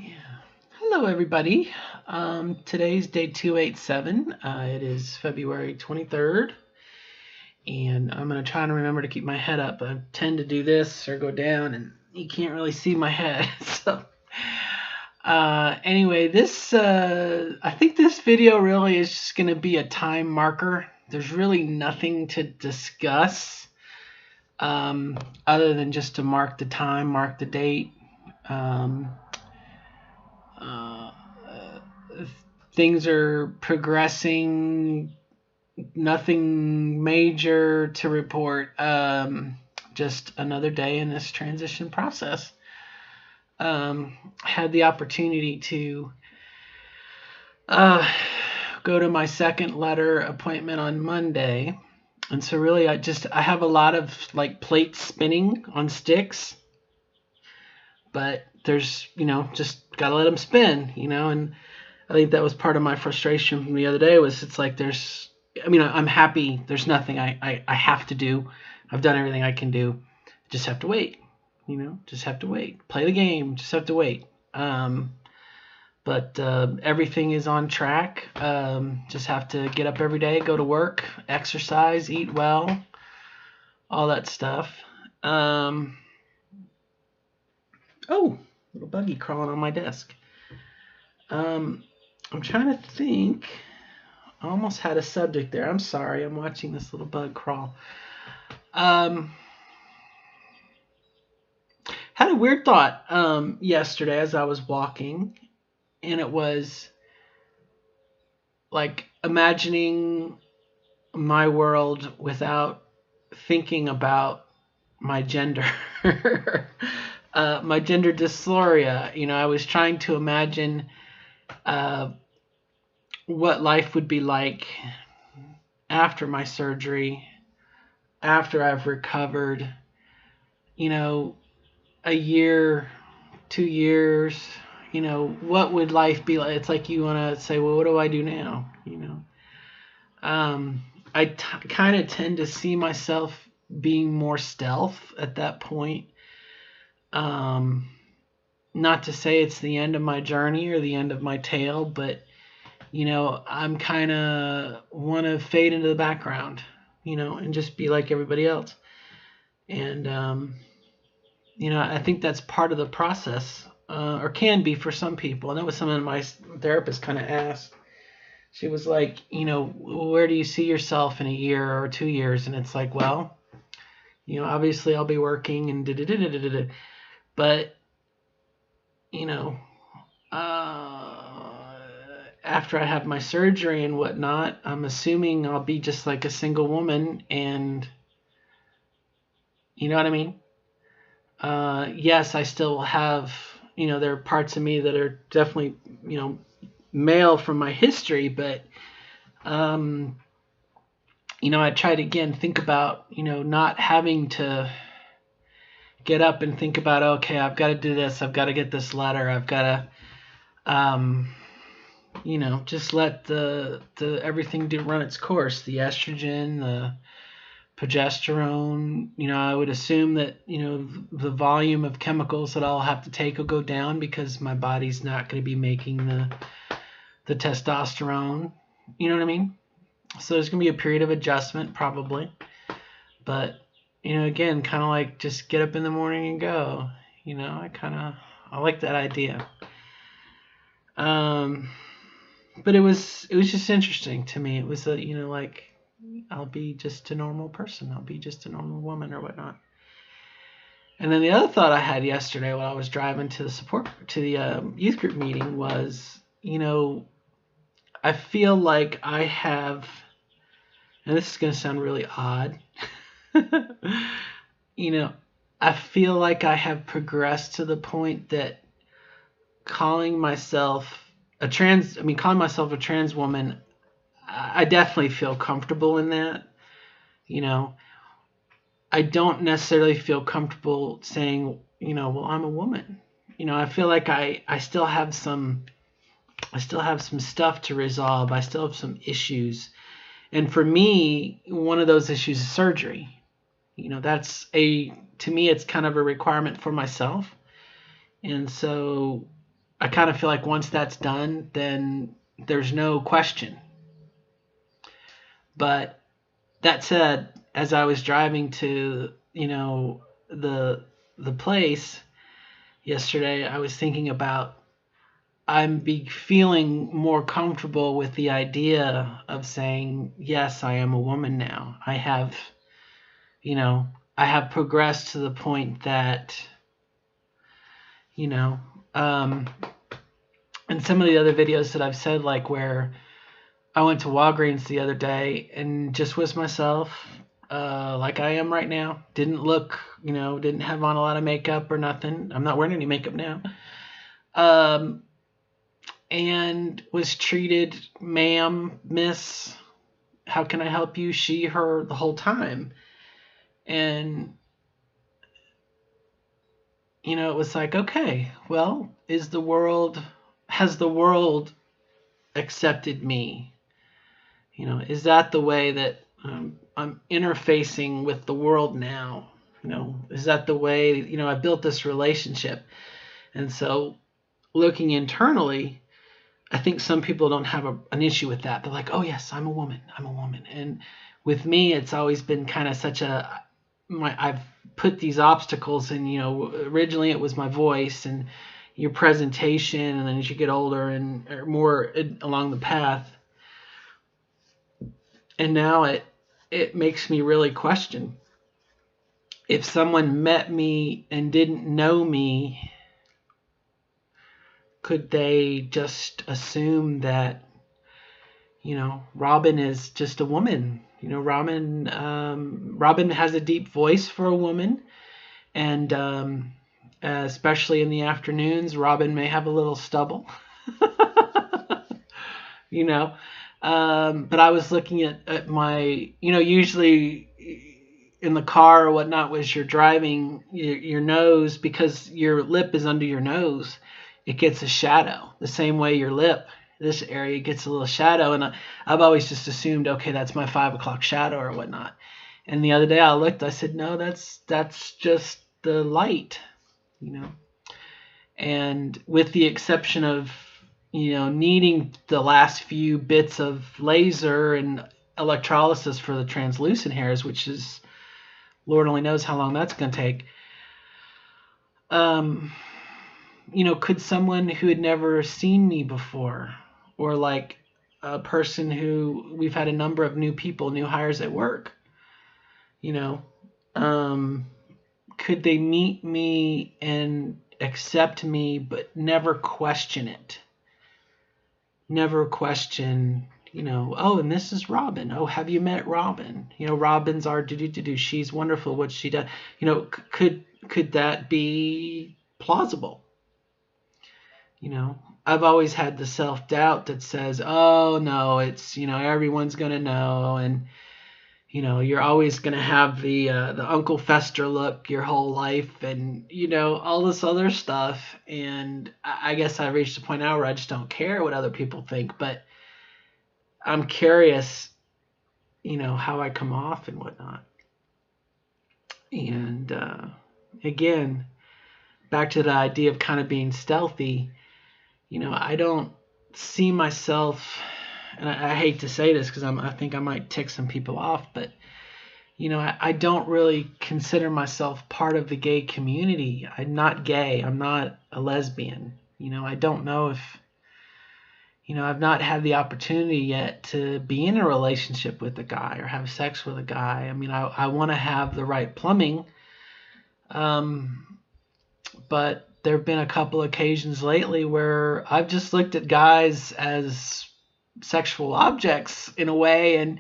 Yeah. Hello, everybody. Today's day 287. It is February 23rd, and I'm going to try to remember to keep my head up. I tend to do this or go down, and you can't really see my head. Anyway, I think this video really is just going to be a time marker. There's really nothing to discuss other than just to mark the time, mark the date. Um, uh, Things are progressing. Nothing major to report. Just another day in this transition process. Had the opportunity to uh, go to my second letter appointment on Monday. And so really I have a lot of like plates spinning on sticks, but there's, just got to let them spin, and I think that was part of my frustration from the other day was it's like I'm happy. There's nothing I have to do. I've done everything I can do. Just have to wait, just have to wait. Play the game. Just have to wait. But everything is on track. Just have to get up every day, go to work, exercise, eat well, all that stuff. Oh, little buggy crawling on my desk. I'm trying to think. I almost had a subject there. I'm sorry. I'm watching this little bug crawl. Had a weird thought yesterday as I was walking, and it was like imagining my world without thinking about my gender. My gender dysphoria. I was trying to imagine what life would be like after my surgery, after I've recovered, a year, 2 years, what would life be like? It's like you want to say, well, what do I do now? I kind of tend to see myself being more stealth at that point. Not to say it's the end of my journey or the end of my tale, but I'm kind of want to fade into the background, and just be like everybody else. And I think that's part of the process, or can be for some people. And that was something my therapist kind of asked. She was like, where do you see yourself in a year or 2 years? And it's like, well, obviously I'll be working and da-da-da-da-da-da. But, after I have my surgery and whatnot, I'm assuming I'll be just like a single woman. And you know what I mean? Yes, I still have, there are parts of me that are definitely, male from my history, but, I try to again think about, not having to get up and think about, okay, I've got to do this, I've got to get this letter, I've got to, just let the everything run its course, the estrogen, the progesterone. I would assume that the volume of chemicals that I'll have to take will go down because my body's not going to be making the testosterone. You know what I mean? So there's going to be a period of adjustment probably, but again, kind of like just get up in the morning and go. I like that idea. But it was just interesting to me. It was like I'll be just a normal person. I'll be just a normal woman or whatnot. And then the other thought I had yesterday while I was driving to the youth group meeting was, I feel like I have, and this is going to sound really odd, I feel like I have progressed to the point that calling myself a trans woman, I definitely feel comfortable in that. I don't necessarily feel comfortable saying, well, I'm a woman. I feel like I still have some stuff to resolve. I still have some issues. And for me, one of those issues is surgery. To me, it's kind of a requirement for myself. And so I kind of feel like once that's done, then there's no question. But that said, as I was driving to, the place yesterday, I was thinking about feeling more comfortable with the idea of saying, yes, I am a woman now. I have progressed to the point that, you know, um, and some of the other videos that I've said, like where I went to Walgreens the other day and just was myself, like I am right now. Didn't look, didn't have on a lot of makeup or nothing. I'm not wearing any makeup now. And was treated, ma'am, miss, how can I help you? She, her, the whole time. And, it was like, okay, well, has the world accepted me? Is that the way that I'm interfacing with the world now? Is that the way, I built this relationship? And so looking internally, I think some people don't have an issue with that. They're like, oh yes, I'm a woman. And with me, it's always been kind of I've put these obstacles in, originally it was my voice and your presentation. And then as you get older and more along the path, and now it makes me really question if someone met me and didn't know me, could they just assume that, Robin is just a woman? Robin has a deep voice for a woman, and especially in the afternoons, Robin may have a little stubble. But I was looking at my, usually in the car or whatnot, was you're driving, your nose, because your lip is under your nose, it gets a shadow. The same way your lip, this area gets a little shadow. And I've always just assumed, okay, that's my 5 o'clock shadow or whatnot. And the other day I looked, I said, no, that's just the light, And with the exception of, needing the last few bits of laser and electrolysis for the translucent hairs, which is, Lord only knows how long that's going to take. Could someone who had never seen me before, or like a person who, we've had a number of new hires at work, could they meet me and accept me, but never question it? Never question, oh, and this is Robin. Oh, have you met Robin? Robin's our do. She's wonderful. What she does. Could that be plausible? I've always had the self-doubt that says, oh no, it's, everyone's going to know. And, you're always going to have the Uncle Fester look your whole life, and, all this other stuff. And I guess I reached a point now where I just don't care what other people think, but I'm curious, how I come off and whatnot. And again, back to the idea of kind of being stealthy, I don't see myself, and I hate to say this because I think I might tick some people off, but I don't really consider myself part of the gay community. I'm not gay. I'm not a lesbian. I don't know if, I've not had the opportunity yet to be in a relationship with a guy or have sex with a guy. I mean, I want to have the right plumbing. But there have been a couple occasions lately where I've just looked at guys as sexual objects in a way, and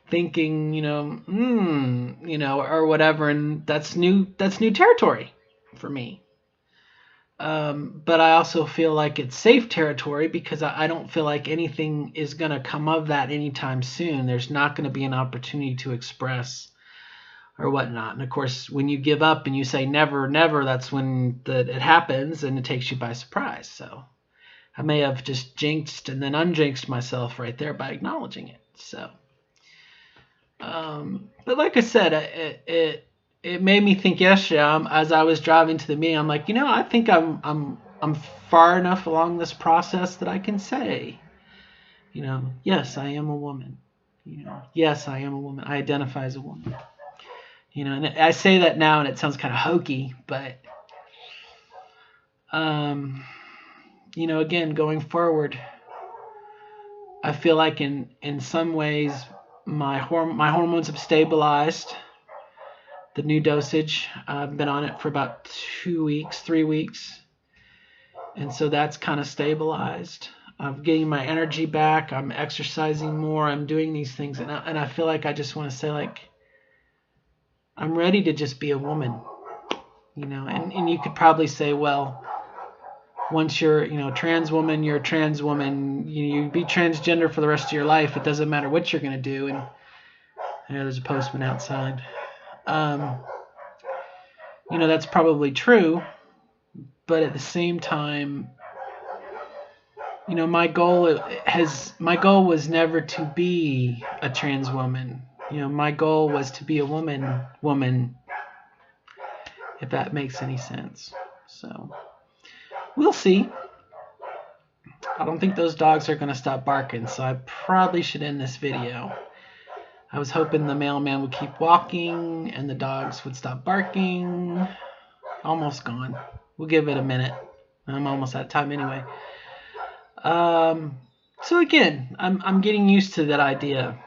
thinking, or whatever, and that's new territory for me. But I also feel like it's safe territory because I don't feel like anything is going to come of that anytime soon. There's not going to be an opportunity to express or whatnot. And of course, when you give up and you say never, never, that's when it happens and it takes you by surprise. So I may have just jinxed and then unjinxed myself right there by acknowledging it. So, but like I said, it made me think yesterday, as I was driving to the meeting, I'm like, I think I'm I'm far enough along this process that I can say, yes, I am a woman. Yes, I am a woman. I identify as a woman. And I say that now and it sounds kind of hokey, but again, going forward, I feel like in some ways my hormones have stabilized. The new dosage, I've been on it for about 2 weeks, 3 weeks, and so that's kind of stabilized. I'm getting my energy back. I'm exercising more. I'm doing these things, and I feel like I just want to say, like, I'm ready to just be a woman, and you could probably say, well, once you're trans woman, you're a trans woman. You be transgender for the rest of your life. It doesn't matter what you're gonna do. And I know there's a postman outside. That's probably true, but at the same time, my goal was never to be a trans woman. My goal was to be a woman, if that makes any sense. So we'll see. I don't think those dogs are going to stop barking, so I probably should end this video. I was hoping the mailman would keep walking and the dogs would stop barking. Almost gone. We'll give it a minute. I'm almost out of time anyway. So again, I'm getting used to that idea.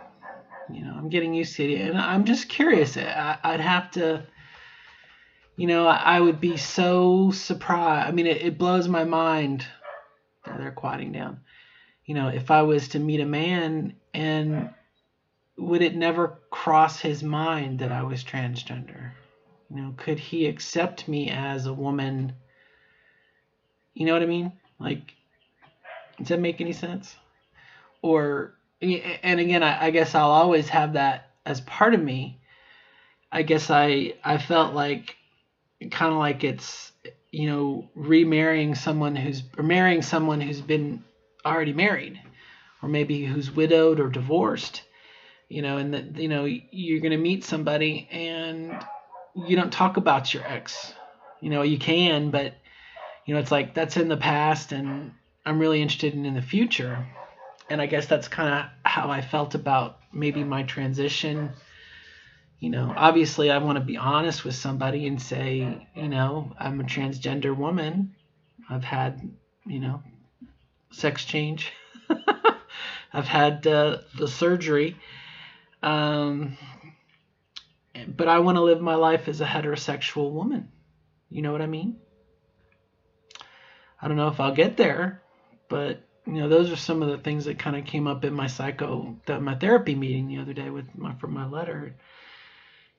I'm getting used to it, and I'm just curious. I'd have to, I would be so surprised. I mean, it blows my mind. They're quieting down. If I was to meet a man, and would it never cross his mind that I was transgender? Could he accept me as a woman? You know what I mean? Like, does that make any sense? Or, and again, I guess I'll always have that as part of me. I guess I felt like, kind of like it's, marrying someone who's been already married, or maybe who's widowed or divorced, and that, you're going to meet somebody and you don't talk about your ex. You can, but, it's like that's in the past and I'm really interested in the future. And I guess that's kind of how I felt about maybe my transition. Obviously I want to be honest with somebody and say, I'm a transgender woman. I've had, sex change. I've had the surgery. But I want to live my life as a heterosexual woman. You know what I mean? I don't know if I'll get there, but those are some of the things that kind of came up in my therapy meeting the other day from my letter.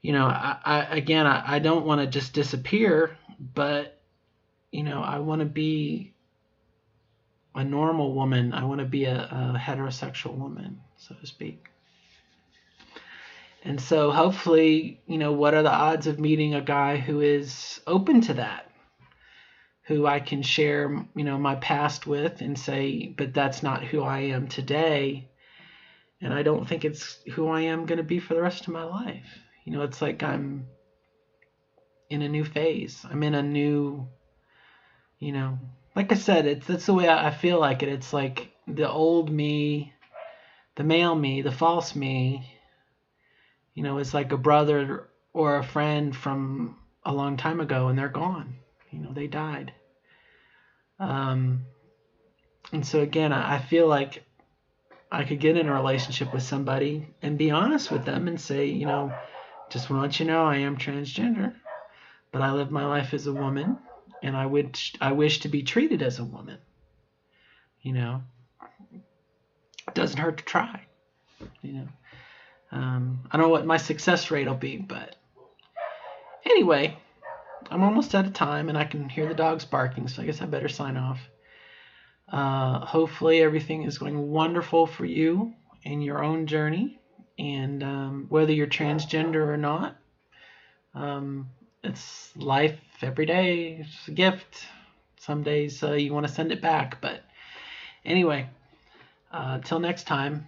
I don't want to just disappear, but I want to be a normal woman. I want to be a heterosexual woman, so to speak. And so hopefully, what are the odds of meeting a guy who is open to that, who I can share, my past with and say, but that's not who I am today. And I don't think it's who I am going to be for the rest of my life. It's like I'm in a new phase. I'm in a new, like I said, that's the way I feel like it. It's like the old me, the male me, the false me, it's like a brother or a friend from a long time ago and they're gone. They died. And so again, I feel like I could get in a relationship with somebody and be honest with them and say, just want to let you know I am transgender, but I live my life as a woman and I wish to be treated as a woman. It doesn't hurt to try. I don't know what my success rate will be, but anyway, I'm almost out of time and I can hear the dogs barking, so I guess I better sign off. Hopefully everything is going wonderful for you in your own journey, and whether you're transgender or not, it's life every day. It's a gift. Some days you want to send it back, but anyway, till next time,